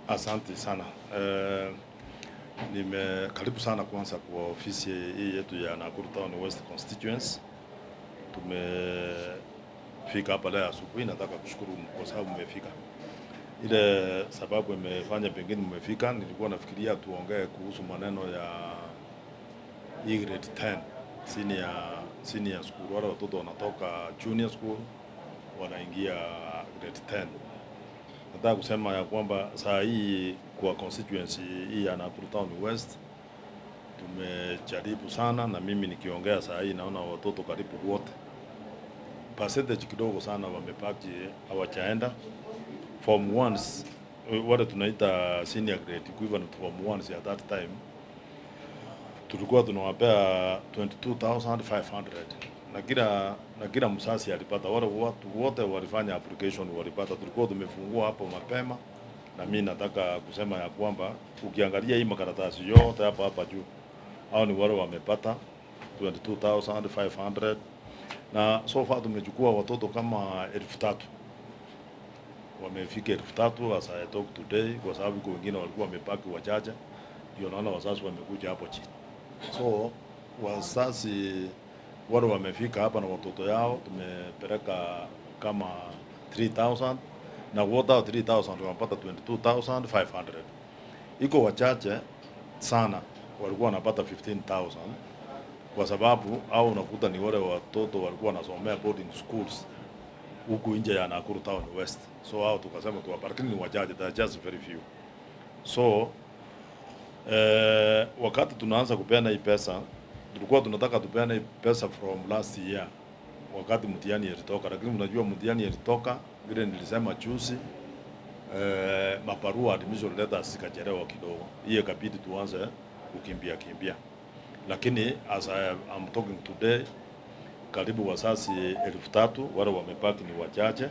Asante sana. Karibu sana kwanza kwa ofisi hii yetu ya Nakuru Town West Constituency. Tumefika hapa leo asubuhi, nataka kushukuru kwa sababu mmefika. Ile sababu imefanya pengine mmefika, nilikuwa nafikiria tuongee kuhusu maneno ya grade 10 senior school. Wale watoto wanatoka junior school wanaingia grade 10. Nataka kusema ya kwamba saa hii kwa constituency hii ya Nakuru Town West tumejaribu sana, na mimi nikiongea saa hii naona watoto karibu wote, percentage kidogo sana wamepaki hawajaenda form 1s, wale tunaita senior grade equivalent form 1s. At that time tulikuwa tunawapea 22,500 na kila msasi alipata. Wale watu wote walifanya application walipata. Tulikuwa tumefungua hapo mapema, na mimi nataka kusema ya kwamba ukiangalia hii makaratasi yote hapa juu, hao ni wale wamepata 22,500, na so far tumechukua watoto kama 3,000. Wamefika 3,000 as I talk today, kwa sababu kwa wengine walikuwa wamepaki wachache, ndio naona wazazi wamekuja hapo chini. So wazazi wale wamefika hapa na watoto yao tumepeleka kama 3,000, na wote 3,000 wamepata 22,500. Iko wachache sana walikuwa wanapata 15,000, kwa sababu au unakuta ni wale watoto walikuwa wanasomea boarding schools huku nje ya Nakuru Town West. So hao tukasema tuwapatie, ni wachache, they are just very few. So wakati tunaanza kupeana hii pesa, tulikuwa tunataka tupeane hii pesa from last year wakati mtihani ilitoka, lakini unajua mtihani ilitoka vile nilisema juzi, mabarua admission letters zikachelewa kidogo, hiyo ikabidi tuanze kukimbia. Lakini as I'm talking today, karibu wazazi 3,000 wale wamepaki ni wachache,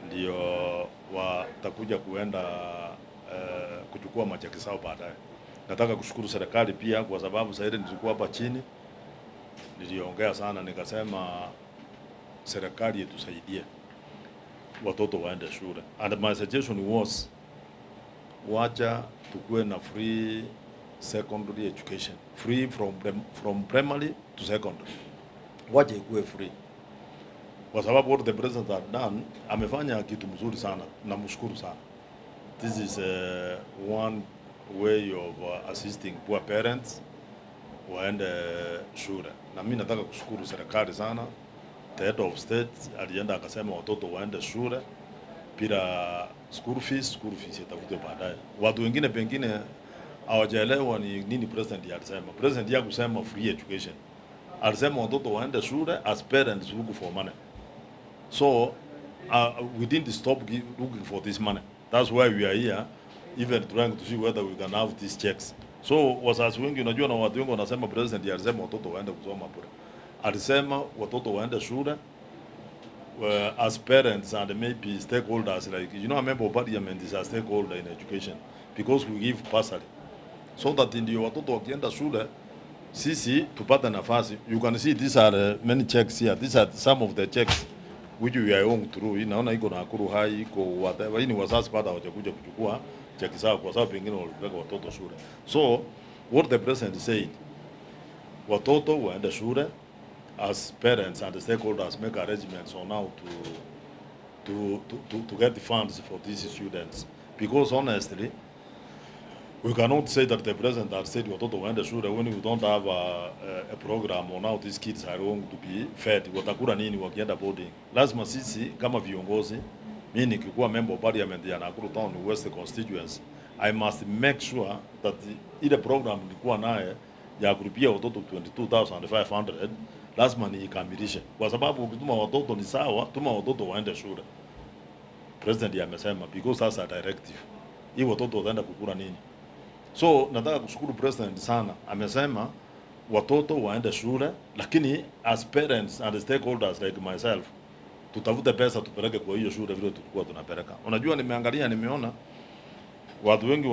ndio watakuja kuenda kuchukua macheki zao baadaye. Nataka kushukuru serikali pia, kwa sababu sasa nilikuwa hapa chini niliongea sana, nikasema serikali itusaidie watoto waende shule, and my suggestion was wacha tukue na free secondary education, free from primary to secondary, wacha ikuwe free, kwa sababu what the president had done, amefanya kitu mzuri sana, namshukuru sana. This is one way of assisting poor parents waende shule, na mimi nataka kushukuru serikali sana. The head of state alienda akasema watoto waende shule bila school fees itafutwe baadaye. Watu wengine pengine hawajaelewa ni nini president alisema. President ya kusema free education, alisema watoto waende shule as parents look for money. So we didn't stop looking for this money. That's why we are here, even trying to see whether we can have these checks. So wazazi wengi, unajua, na watu wengi wanasema president alisema watoto waende kusoma bure. Alisema watoto waende shule as parents and maybe stakeholders, like, you know, a member of parliament is a stakeholder in education because we give bursary, so that ndio watoto wakienda shule sisi tupata nafasi. You can see these are many checks here. These are some of the checks which we are going through. Inaona iko Nakuru High, iko whatever. Hii ni wazazi bado hawajakuja kuchukua cheki zao, kwa sababu pengine walipeleka watoto shule. So what the president said, watoto waende shule as parents and the stakeholders make arrangements on how to get the funds for these students, because honestly we cannot say that the president has said watoto waende shule when we don't have a program on how these kids are going to be fed. Watakula nini wakienda boarding? Lazima sisi kama viongozi, mimi nikikuwa member of parliament ya Nakuru Town West Constituency, I must make sure that ile program nilikuwa naye ya kulipia watoto 22,500 lazima niikamilishe, kwa sababu ukituma watoto ni sawa, tuma watoto waende shule. President amesema because that's a directive. Hii watoto wataenda kukula nini? So nataka kushukuru president sana, amesema watoto waende shule, lakini as parents and stakeholders like myself tutafute pesa tupeleke kwa hiyo shule vile tulikuwa tunapeleka. Unajua, nimeangalia nimeona watu wengi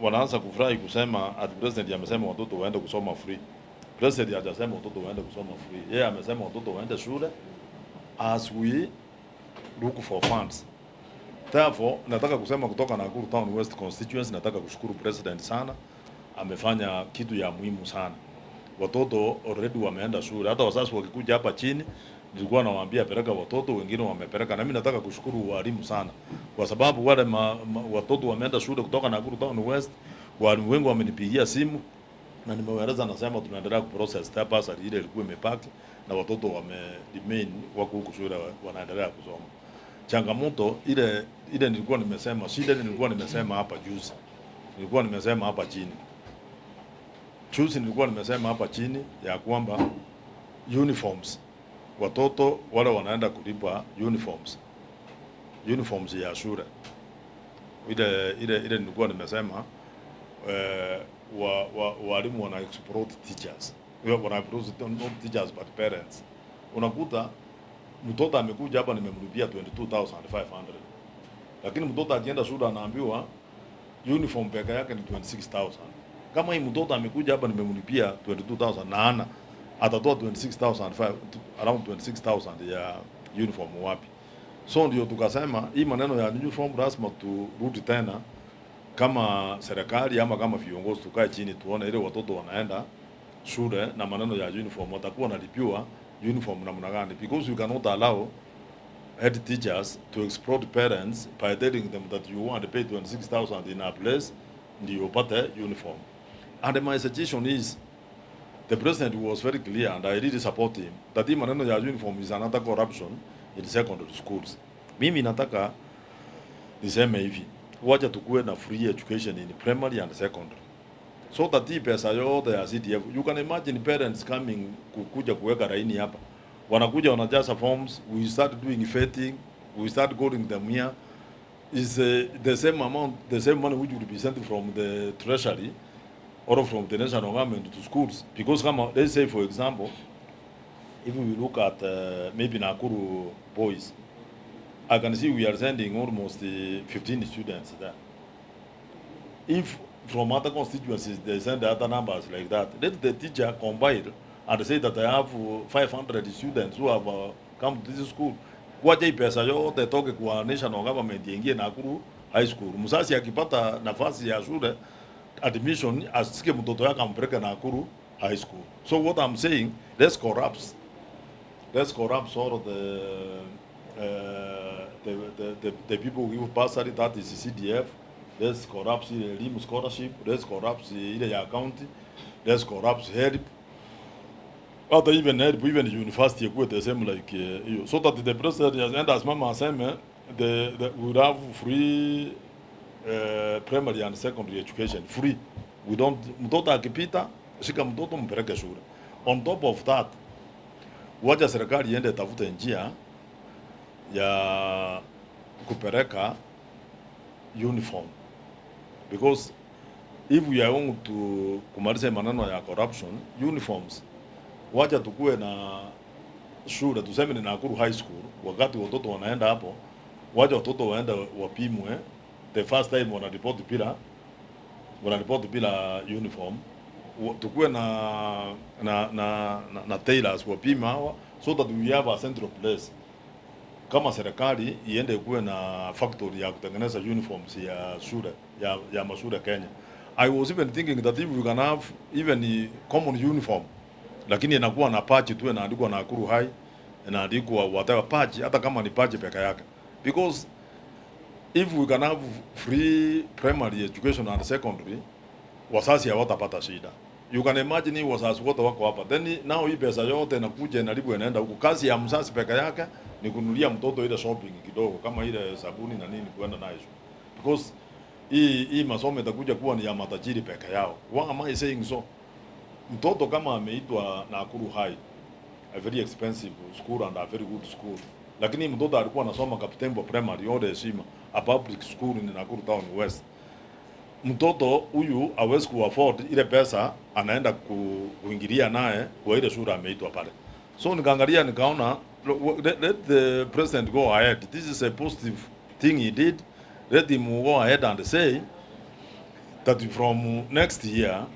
wanaanza kufurahi kusema at president amesema watoto waende kusoma free. President hajasema watoto waende kusoma free. Yeye amesema watoto waende shule as we look for funds Therefore, nataka kusema kutoka Nakuru Town West constituency, nataka kushukuru president sana, amefanya kitu ya muhimu sana. Watoto already wameenda shule, hata wazazi wakikuja hapa chini nilikuwa nawaambia peleka watoto, wengine wamepeleka, na mimi nataka kushukuru walimu sana, kwa sababu wale watoto wameenda shule kutoka Nakuru Town West, walimu wengi wamenipigia simu na nimewaeleza, nasema tunaendelea kuprocess step bursary ile ilikuwa imepaki na watoto wame remain wako huko shule wanaendelea kusoma. Changamoto ile nilikuwa nimesema, shida nilikuwa nimesema hapa juzi, nilikuwa nimesema hapa chini juzi, nilikuwa nimesema hapa chini ya kwamba uniforms, watoto wale wanaenda kulipa uniforms ya shule, ile nilikuwa nimesema walimu wana exploit teachers, wana exploit not teachers but parents. Unakuta mtoto amekuja hapa nimemlipia 22,500, lakini mtoto akienda shule anaambiwa uniform peke yake ni 26,000. Kama hii mtoto amekuja hapa nimemlipia 22,000 na ana atatoa 26,500, around 26,000 ya uniform wapi? So ndio tukasema hii maneno ya uniform lazima turudi tena kama serikali ama kama viongozi, tukae chini tuone ile watoto wanaenda shule na maneno ya uniform watakuwa wanalipiwa uniform namna gani, because you cannot allow head teachers to exploit parents by telling them that you want to pay 26,000 in a place ndio upate uniform. And my suggestion is, the president was very clear and I really support him that hii maneno ya uniform is another corruption in secondary schools. Mimi nataka niseme hivi, wacha tukue na free education in primary and secondary, so that hii pesa yote ya CDF, you can imagine parents coming kukuja kuweka laini hapa, wanakuja wanajaza forms, we start doing vetting, we start calling them here, is the same amount, the same money which would be sent from the treasury or from the national government to schools. Because let's say for example, if we look at maybe Nakuru boys, I can see we are sending almost 15 students there. If from other constituencies they send other numbers like that, let the teacher combine and say that I have 500 students who have come to this school. Wacha hii pesa yote toke kwa national government ingie Nakuru high school. Mzazi akipata nafasi ya shule admission, asike mtoto yake ampeleke Nakuru high school. So what I'm saying, let's corrupt sort of the people who give bursary, that is CDF. Let's corrupt elimu scholarship, let's corrupt ile ya county, let's corrupt help. Hata even help, even university kuwe the same like hiyo, so that the president and as mama aseme we will have free primary and secondary education, free. We don't, mtoto akipita shika mtoto mpeleke shule. On top of that, wacha serikali iende tafute njia ya kupeleka uniform, because if we are going to kumaliza maneno ya corruption, uniforms, wacha tukue na shule, tuseme ni Nakuru high school, wakati watoto wanaenda hapo, wacha watoto waende wapimwe the first time wanaripoti bila uniform, tukue na tailors wapima hawa, so that we have a central place. Kama serikali iende kuwe na factory ya kutengeneza uniforms ya shule ya mashule Kenya. I was even thinking that if we can have even common uniform, lakini inakuwa na patch tu inaandikwa Nakuru High, inaandikwa whatever patch, hata kama ni patch peke yake, because if we can have free primary education and secondary, wazazi hawatapata shida. You can imagine wazazi wote wako hapa, then now hii pesa yote inakuja inalipo inaenda huko. Kazi ya mzazi peke yake ni kununulia mtoto ile shopping kidogo, kama ile sabuni na nini kuenda nayo, because hii masomo itakuja kuwa ni ya matajiri peke yao. Why am I saying so? Mtoto kama ameitwa Nakuru High, a very expensive school and a very good school, lakini mtoto alikuwa anasoma Chequetv primary or heshima, a public school in Nakuru Town West, mtoto huyu hawezi kuafford ile pesa, anaenda kuingilia naye kwa ile shule ameitwa pale. So nikaangalia nikaona, let the president go ahead, this is a positive thing he did, let him go ahead and say that from next year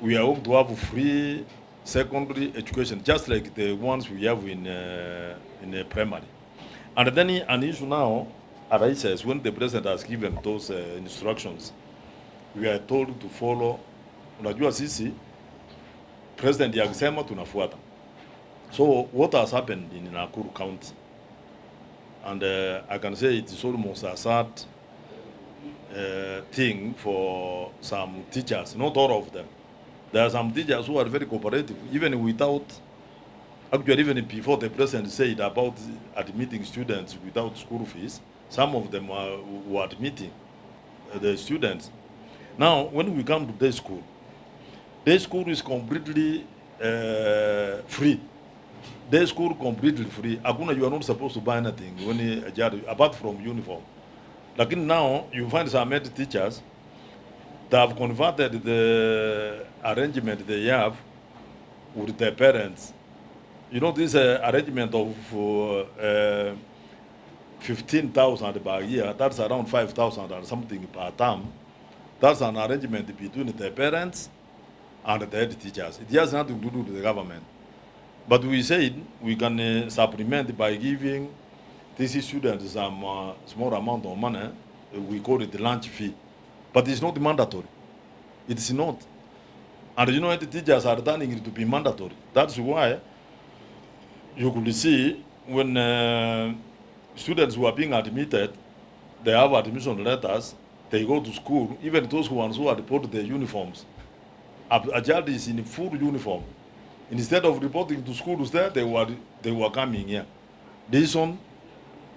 we are going to have free secondary education, just like the ones we have in primary. And then an issue now, arises when the president has given those instructions, we are told to follow. Unajua sisi president yakisema tunafuata. So what has happened in Nakuru County, and I can say it is almost a sad thing for some teachers, not all of them. There are some teachers who are very cooperative, even without, actually even before the president said about admitting students without school fees, some of them were admitting the students. Now, when we come to day school is completely free. Day school completely free. Akuna, you are not supposed to buy anything when you, apart from uniform. Like now, you find some head teachers that have converted the arrangement they have with their parents. You know, this arrangement of 15,000 per year, that's around 5,000 or something per term. That's an arrangement between the parents and the head teachers. It has nothing to do with the government. But we said we can supplement by giving these students some small amount of money. We call it the lunch fee. But it's not mandatory. It's not. And you know, the teachers are turning it to be mandatory. That's why you could see when students who are being admitted, they have admission letters, they go to school, even those ones who are reported their uniforms. A child is in full uniform. Instead of reporting to schools there, they were coming here. This one,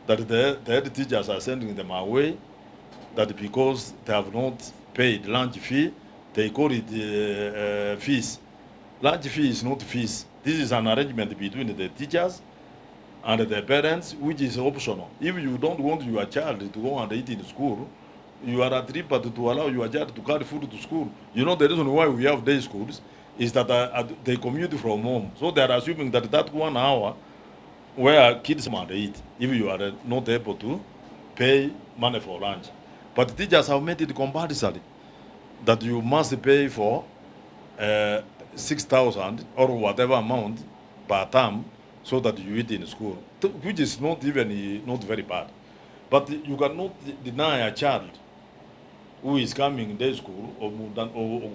that the head teachers are sending them away, that because they have not paid lunch fee, they call it fees. Lunch fee is not fees. This is an arrangement between the teachers and the parents, which is optional. If you don't want your child to go and eat in school, you are at liberty to allow your child to carry food to school. You know the reason why we have day schools is that they commute from home. So they are assuming that 1 hour where kids might eat, if you are not able to pay money for lunch. But teachers have made it compulsory that you must pay for 6,000 or whatever amount per term so that you eat in school, which is not very bad. But you cannot deny a child who is coming day school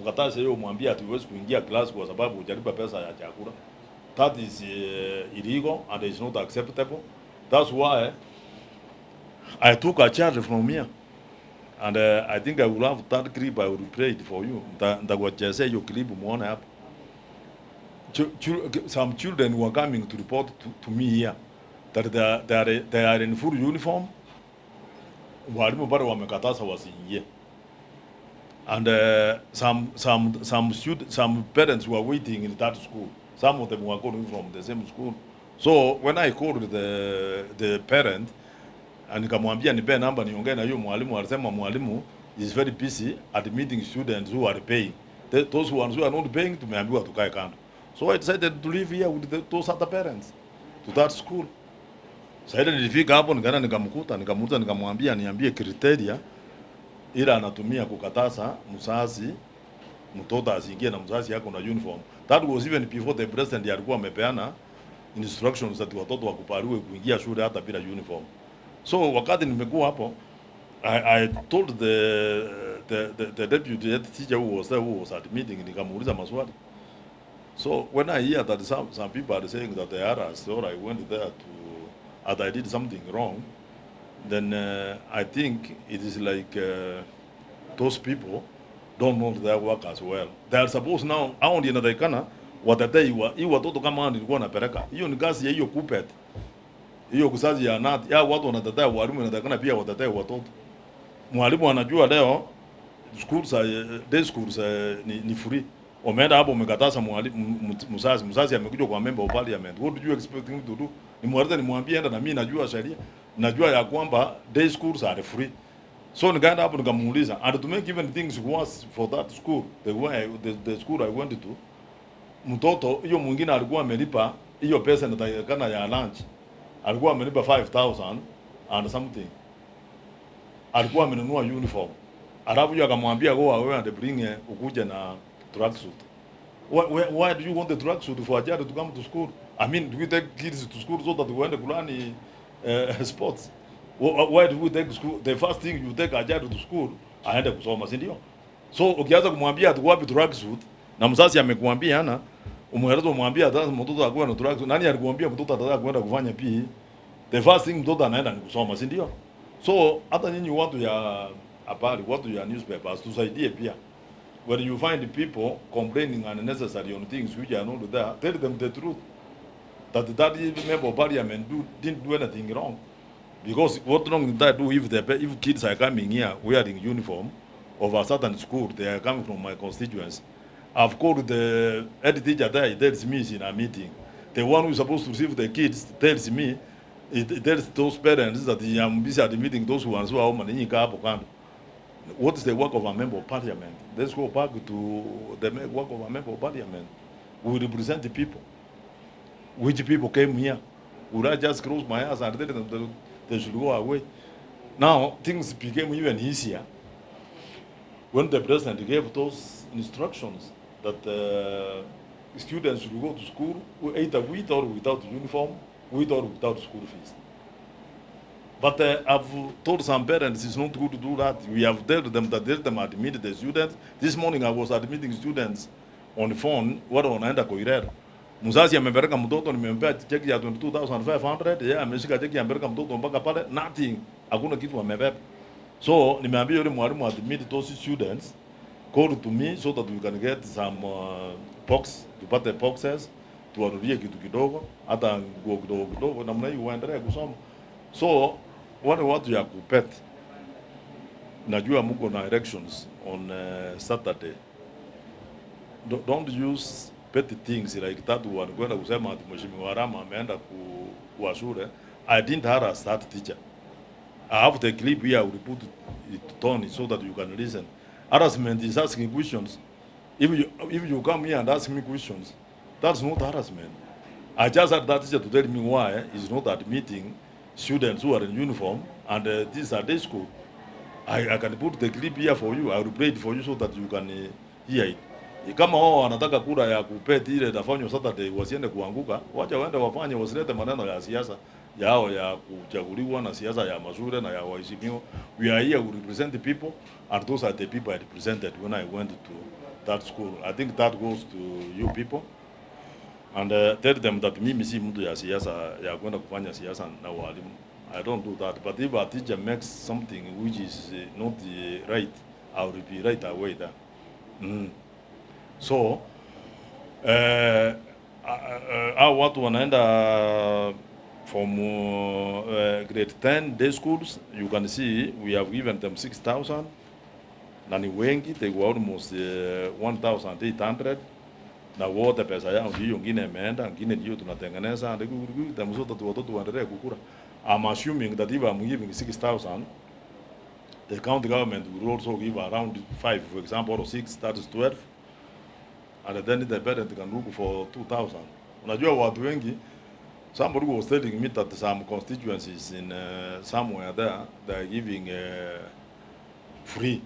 ukataze yeye umwambie ati huwezi kuingia class kwa sababu hujalipa pesa ya chakula. That is illegal and is not acceptable. That's why I took a child from here, and I think I will have that clip. I will play it for you. Ndagwacheze hiyo clip muone hapa. Some children were coming to report to me here that they are in full uniform. Walimu bado wamekataza wasiingie. And some parents were waiting in that school. Some of them were going from the same school. So when I called the parent and nikamwambia nipe namba niongee na hiyo mwalimu, alisema mwalimu is very busy admitting students who are paying. Those ones who are not paying tumeambiwa tukae kando. So I decided to live here with those other parents to that school. Sasa nilifika hapo nikaenda nikamkuta, nikamuuliza, nikamwambia niambie criteria ila anatumia kukataza mzazi mtoto asiingie na mzazi yako na uniform. That was even before the president alikuwa amepeana instructions that watoto wakubaliwe kuingia shule hata bila uniform. So wakati nimekuwa hapo, I told the deputy head teacher who was there, who was at meeting, nikamuuliza maswali. So when I hear that some people are saying that they are us, or I went there and I did something wrong, then I think it is like those people don't know their work as well. They are supposed now, hao ndio inatakikana watetei hii watoto kama hao nilikuwa napeleka. Hiyo ni kazi ya hiyo kupet. Hiyo kusazi ya nat. Ya watu wanatetea walimu, inatakikana pia watetee watoto. Mwalimu anajua leo schools day schools ni free. Wameenda hapo umekataza mwalimu mzazi amekuja kwa member of parliament. What do you expect him to do? Nimwambie enda, na mimi najua sheria. Najua ya kwamba day schools are free. So nikaenda hapo nikamuuliza, and to make even things worse for that school, the school I went to, mtoto hiyo mwingine alikuwa amelipa hiyo pesa inatakikana ya lunch. Alikuwa amelipa 5,000 and something. Alikuwa amenunua uniform. Alafu yeye akamwambia go away and bring ukuje na tracksuit. Why do you want the tracksuit for a child to come to school? I mean, do we take kids to school so that we end kulani sports? Why do we take school? The first thing you take a child to school, aende kusoma, si ndio? So ukianza kumwambia ati wapi tracksuit na mzazi amekumwambia ana umwelezo umwambia hata mtoto akuwe na tracksuit, nani alikwambia mtoto atataka kwenda kufanya PE? The first thing mtoto anaenda ni kusoma, si ndio? So hata nyinyi watu ya habari, watu ya newspapers tusaidie pia. When you find people complaining unnecessary on things which are not there, tell them the truth. That member of parliament didn't do anything wrong. Because what wrong did that do if kids are coming here wearing uniform of a certain school, they are coming from my constituents. I've called the head teacher there, he tells me in a meeting. The one who is supposed to receive the kids tells me, it tells those parents that I am busy admitting those ones who are home. What is the work of a member of parliament? Let's go back to the work of a member of parliament. We represent the people. Which people came here? Would I just close my eyes and tell them that they should go away? Now, things became even easier when the president gave those instructions that students should go to school either with or without uniform, with or without school fees. But I've told some parents it's not good to do that. We have told them that let them admit the students. This morning I was admitting students on the phone, wale wanaenda Koirera. Mzazi amepeleka mtoto, nimempea cheki ya 22,500, yeye ameshika cheki amepeleka mtoto mpaka pale, nothing. Hakuna kitu amebeba. So nimeambia yule mwalimu admit those students, call to me so that we can get some box, tupate boxes, tuwanulie kitu kidogo, hata nguo kidogo kidogo, namna hiyo waendelee kusoma. So wale watu ya kupet, najua mko na elections on Saturday. Don't use petty things like that one. Kwenda kusema ati Mheshimiwa Arama ameenda kwa shule. I didn't harass that teacher. I have the clip here, I will put it on so that you can listen. Harassment is asking questions. If you come here and ask me questions, that's not harassment. I just had that teacher to tell me why he's not admitting students who are in uniform and this are day school. I can put the clip here for you. I will play it for you so that you can hear it. Kama wao wanataka kura ya kupeti ile itafanywa Saturday wasiende kuanguka, wacha waende wafanye, wasilete maneno ya siasa yao ya kuchaguliwa na siasa ya mazuri na ya waheshimiwa. We are here to represent the people and those are the people I represented when I went to that school. I think that goes to you people. And tell them that mimi si mtu ya siasa ya kwenda kufanya siasa na walimu. I don't do that. But if a teacher makes something which is not right, I will be right away there. So, hao watu wanaenda from grade 10 day schools, you can see we have given them 6,000. Na ni wengi, they were almost 1,800. Na wote pesa yao hiyo ngine imeenda, ngine ndio tunatengeneza, ndio tamzota tu watoto waendelee kukura. I'm assuming that if I'm giving 6,000, the county government will also give around 5, for example, or 6, that is 12. And then the parent can look for 2,000. Unajua watu wengi, somebody was telling me that some constituencies in somewhere there, they are giving free.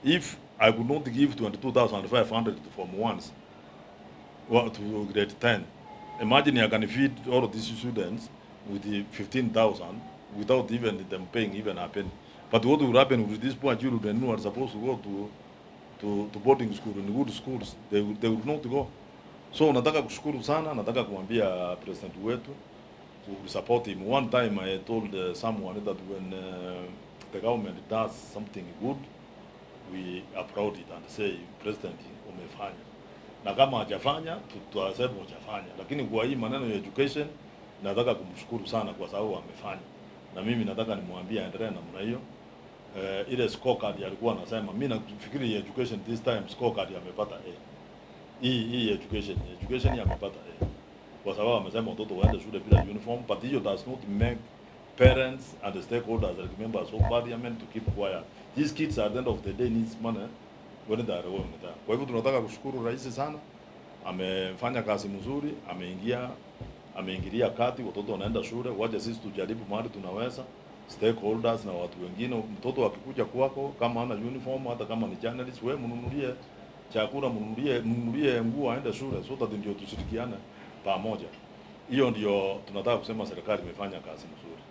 If I could not give 22,500 from once, to grade 10. Imagine I can feed all of these students with the 15,000 without even them paying even a penny. But what will happen with these poor children who are supposed to go to boarding school in good schools? They would not go. So nataka kushukuru sana, nataka kumwambia president wetu to support him. One time I told someone that when the government does something good, we applaud it and say, President, umefanya. Na kama hajafanya tutasema hajafanya, lakini kwa hii maneno ya education nataka kumshukuru sana kwa sababu amefanya, na mimi nataka nimwambie aendelee namna hiyo. Ile scorecard alikuwa anasema, mimi nafikiri education this time scorecard amepata A. Hii education amepata A kwa sababu amesema watoto waende shule bila uniform, but hiyo does not make parents and the stakeholders like members of parliament to keep quiet. These kids at the end of the day needs money. Kwa hivyo tunataka kushukuru rais sana, amefanya kazi mzuri, ameingilia kati, watoto wanaenda shule, waje sisi tujaribu mahali tunaweza, stakeholders na watu wengine. Mtoto akikuja kwako kama hana uniform, hata kama ni journalist, wewe mnunulie chakula, mnunulie nguo aende shule, so that ndio tushirikiane pamoja. Hiyo ndio tunataka kusema serikali imefanya kazi mzuri.